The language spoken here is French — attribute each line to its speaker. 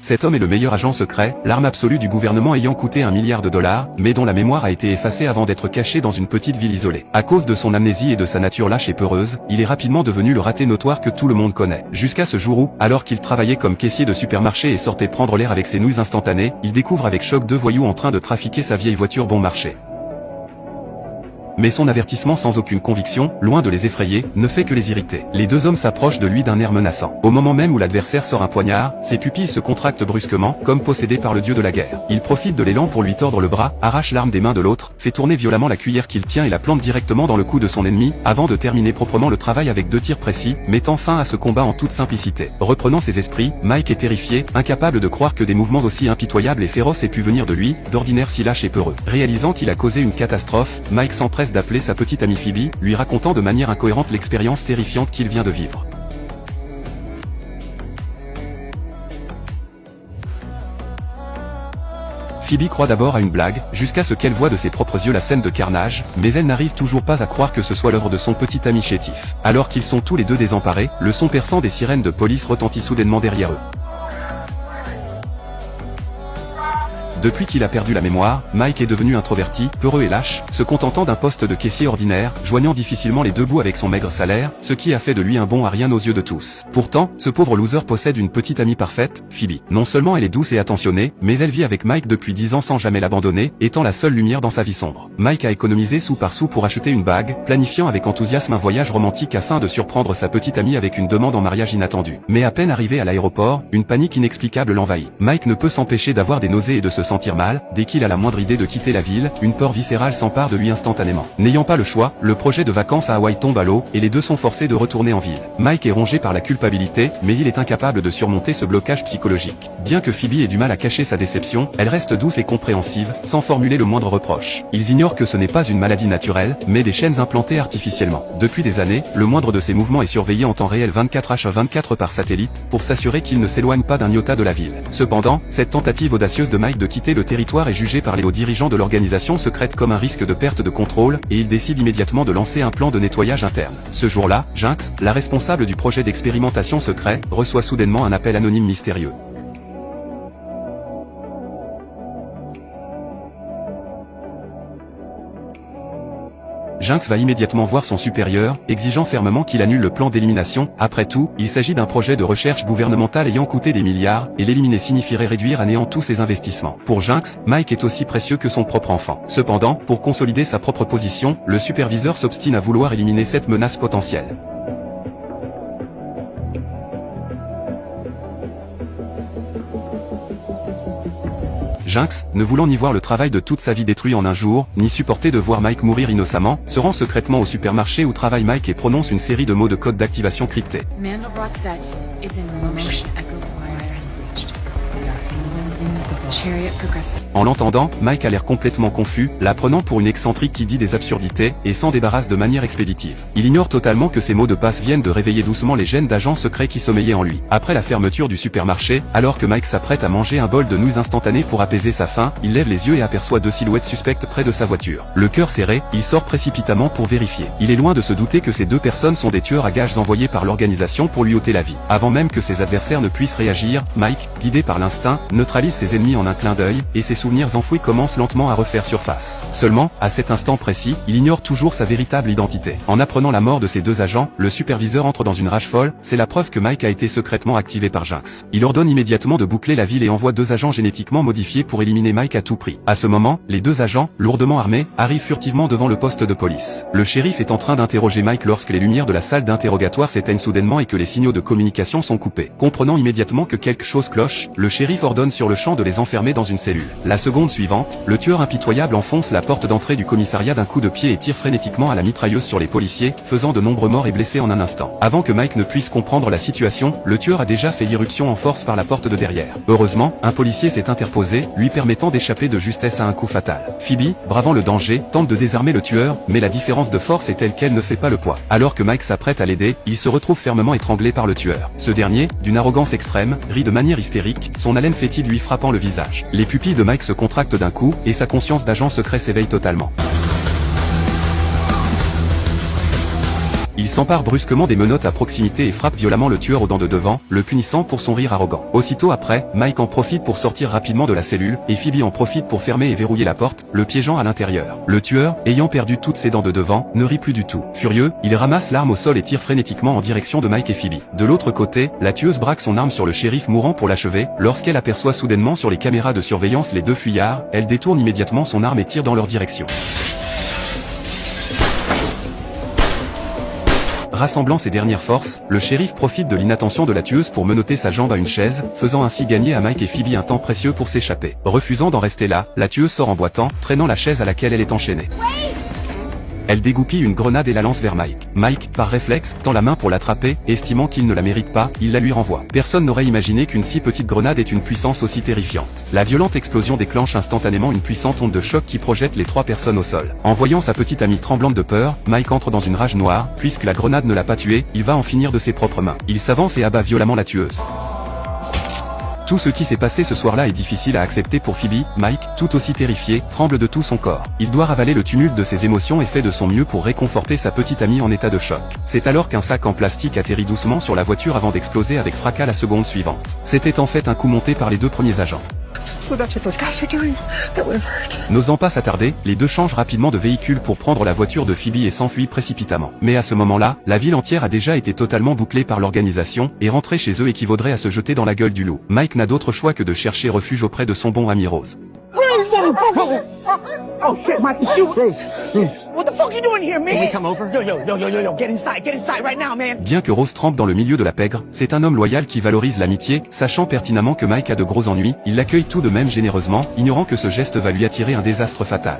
Speaker 1: Cet homme est le meilleur agent secret, l'arme absolue du gouvernement ayant coûté $1 milliard, mais dont la mémoire a été effacée avant d'être caché dans une petite ville isolée. À cause de son amnésie et de sa nature lâche et peureuse, il est rapidement devenu le raté notoire que tout le monde connaît. Jusqu'à ce jour où, alors qu'il travaillait comme caissier de supermarché et sortait prendre l'air avec ses nouilles instantanées, il découvre avec choc deux voyous en train de trafiquer sa vieille voiture bon marché. Mais son avertissement sans aucune conviction, loin de les effrayer, ne fait que les irriter. Les deux hommes s'approchent de lui d'un air menaçant. Au moment même où l'adversaire sort un poignard, ses pupilles se contractent brusquement, comme possédées par le dieu de la guerre. Il profite de l'élan pour lui tordre le bras, arrache l'arme des mains de l'autre, fait tourner violemment la cuillère qu'il tient et la plante directement dans le cou de son ennemi, avant de terminer proprement le travail avec 2 tirs précis, mettant fin à ce combat en toute simplicité. Reprenant ses esprits, Mike est terrifié, incapable de croire que des mouvements aussi impitoyables et féroces aient pu venir de lui, d'ordinaire si lâche et peureux. Réalisant qu'il a causé une catastrophe, Mike s'empresse d'appeler sa petite amie Phoebe, lui racontant de manière incohérente l'expérience terrifiante qu'il vient de vivre. Phoebe croit d'abord à une blague, jusqu'à ce qu'elle voit de ses propres yeux la scène de carnage, mais elle n'arrive toujours pas à croire que ce soit l'œuvre de son petit ami chétif. Alors qu'ils sont tous les deux désemparés, le son perçant des sirènes de police retentit soudainement derrière eux. Depuis qu'il a perdu la mémoire, Mike est devenu introverti, peureux et lâche, se contentant d'un poste de caissier ordinaire, joignant difficilement les deux bouts avec son maigre salaire, ce qui a fait de lui un bon à rien aux yeux de tous. Pourtant, ce pauvre loser possède une petite amie parfaite, Phoebe. Non seulement elle est douce et attentionnée, mais elle vit avec Mike depuis 10 ans sans jamais l'abandonner, étant la seule lumière dans sa vie sombre. Mike a économisé sou par sou pour acheter une bague, planifiant avec enthousiasme un voyage romantique afin de surprendre sa petite amie avec une demande en mariage inattendue. Mais à peine arrivé à l'aéroport, une panique inexplicable l'envahit. Mike ne peut s'empêcher d'avoir des nausées et de se sentir mal, dès qu'il a la moindre idée de quitter la ville, une peur viscérale s'empare de lui instantanément. N'ayant pas le choix, le projet de vacances à Hawaï tombe à l'eau, et les deux sont forcés de retourner en ville. Mike est rongé par la culpabilité, mais il est incapable de surmonter ce blocage psychologique. Bien que Phoebe ait du mal à cacher sa déception, elle reste douce et compréhensive, sans formuler le moindre reproche. Ils ignorent que ce n'est pas une maladie naturelle, mais des chaînes implantées artificiellement. Depuis des années, le moindre de ses mouvements est surveillé en temps réel 24h24 par satellite, pour s'assurer qu'il ne s'éloigne pas d'un iota de la ville. Cependant, cette tentative audacieuse de Mike de quitter le territoire est jugé par les hauts dirigeants de l'organisation secrète comme un risque de perte de contrôle, et il décide immédiatement de lancer un plan de nettoyage interne. Ce jour-là, Jinx, la responsable du projet d'expérimentation secret, reçoit soudainement un appel anonyme mystérieux. Jinx va immédiatement voir son supérieur, exigeant fermement qu'il annule le plan d'élimination. Après tout, il s'agit d'un projet de recherche gouvernementale ayant coûté des milliards, et l'éliminer signifierait réduire à néant tous ses investissements. Pour Jinx, Mike est aussi précieux que son propre enfant. Cependant, pour consolider sa propre position, le superviseur s'obstine à vouloir éliminer cette menace potentielle. Jinx, ne voulant ni voir le travail de toute sa vie détruit en un jour, ni supporter de voir Mike mourir innocemment, se rend secrètement au supermarché où travaille Mike et prononce une série de mots de code d'activation cryptés.
Speaker 2: Mandelbrot set is in motion. Echo wire has breached. We are fueling in the chariot progressive.
Speaker 1: En l'entendant, Mike a l'air complètement confus, la prenant pour une excentrique qui dit des absurdités, et s'en débarrasse de manière expéditive. Il ignore totalement que ces mots de passe viennent de réveiller doucement les gènes d'agents secrets qui sommeillaient en lui. Après la fermeture du supermarché, alors que Mike s'apprête à manger un bol de nouilles instantanées pour apaiser sa faim, il lève les yeux et aperçoit 2 silhouettes suspectes près de sa voiture. Le cœur serré, il sort précipitamment pour vérifier. Il est loin de se douter que ces 2 personnes sont des tueurs à gages envoyés par l'organisation pour lui ôter la vie. Avant même que ses adversaires ne puissent réagir, Mike, guidé par l'instinct, neutralise ses ennemis en un clin d'œil, et ses souvenirs enfouis commencent lentement à refaire surface. Seulement, à cet instant précis, il ignore toujours sa véritable identité. En apprenant la mort de ces 2 agents, le superviseur entre dans une rage folle, c'est la preuve que Mike a été secrètement activé par Jinx. Il ordonne immédiatement de boucler la ville et envoie 2 agents génétiquement modifiés pour éliminer Mike à tout prix. À ce moment, les 2 agents, lourdement armés, arrivent furtivement devant le poste de police. Le shérif est en train d'interroger Mike lorsque les lumières de la salle d'interrogatoire s'éteignent soudainement et que les signaux de communication sont coupés. Comprenant immédiatement que quelque chose cloche, le shérif ordonne sur le champ de les enfermer dans une cellule. La seconde suivante, le tueur impitoyable enfonce la porte d'entrée du commissariat d'un coup de pied et tire frénétiquement à la mitrailleuse sur les policiers, faisant de nombreux morts et blessés en un instant. Avant que Mike ne puisse comprendre la situation, le tueur a déjà fait irruption en force par la porte de derrière. Heureusement, un policier s'est interposé, lui permettant d'échapper de justesse à un coup fatal. Phoebe, bravant le danger, tente de désarmer le tueur, mais la différence de force est telle qu'elle ne fait pas le poids. Alors que Mike s'apprête à l'aider, il se retrouve fermement étranglé par le tueur. Ce dernier, d'une arrogance extrême, rit de manière hystérique, son haleine fétide lui frappant le visage. Les pupilles de Mike se contractent d'un coup, et sa conscience d'agent secret s'éveille totalement. Il s'empare brusquement des menottes à proximité et frappe violemment le tueur aux dents de devant, le punissant pour son rire arrogant. Aussitôt après, Mike en profite pour sortir rapidement de la cellule, et Phoebe en profite pour fermer et verrouiller la porte, le piégeant à l'intérieur. Le tueur, ayant perdu toutes ses dents de devant, ne rit plus du tout. Furieux, il ramasse l'arme au sol et tire frénétiquement en direction de Mike et Phoebe. De l'autre côté, la tueuse braque son arme sur le shérif mourant pour l'achever. Lorsqu'elle aperçoit soudainement sur les caméras de surveillance les deux fuyards, elle détourne immédiatement son arme et tire dans leur direction. Rassemblant ses dernières forces, le shérif profite de l'inattention de la tueuse pour menotter sa jambe à une chaise, faisant ainsi gagner à Mike et Phoebe un temps précieux pour s'échapper. Refusant d'en rester là, la tueuse sort en boitant, traînant la chaise à laquelle elle est enchaînée. Elle dégoupille une grenade et la lance vers Mike. Mike, par réflexe, tend la main pour l'attraper, et estimant qu'il ne la mérite pas, il la lui renvoie. Personne n'aurait imaginé qu'une si petite grenade ait une puissance aussi terrifiante. La violente explosion déclenche instantanément une puissante onde de choc qui projette les trois personnes au sol. En voyant sa petite amie tremblante de peur, Mike entre dans une rage noire, puisque la grenade ne l'a pas tué, il va en finir de ses propres mains. Il s'avance et abat violemment la tueuse. Tout ce qui s'est passé ce soir-là est difficile à accepter pour Phoebe. Mike, tout aussi terrifié, tremble de tout son corps. Il doit ravaler le tumulte de ses émotions et fait de son mieux pour réconforter sa petite amie en état de choc. C'est alors qu'un sac en plastique atterrit doucement sur la voiture avant d'exploser avec fracas la seconde suivante. C'était en fait un coup monté par les deux premiers agents. N'osant pas s'attarder, les deux changent rapidement de véhicule pour prendre la voiture de Phoebe et s'enfuient précipitamment. Mais à ce moment-là, la ville entière a déjà été totalement bouclée par l'organisation, et rentrer chez eux équivaudrait à se jeter dans la gueule du loup. Mike n'a d'autre choix que de chercher refuge auprès de son bon ami Rose.
Speaker 3: Oh shit, Mikey, shoot! Rose, what the fuck you doing here, man? Can we come over? Yo, get inside right now, man!
Speaker 1: Bien que Rose trempe dans le milieu de la pègre, c'est un homme loyal qui valorise l'amitié, sachant pertinemment que Mike a de gros ennuis, il l'accueille tout de même généreusement, ignorant que ce geste va lui attirer un désastre fatal.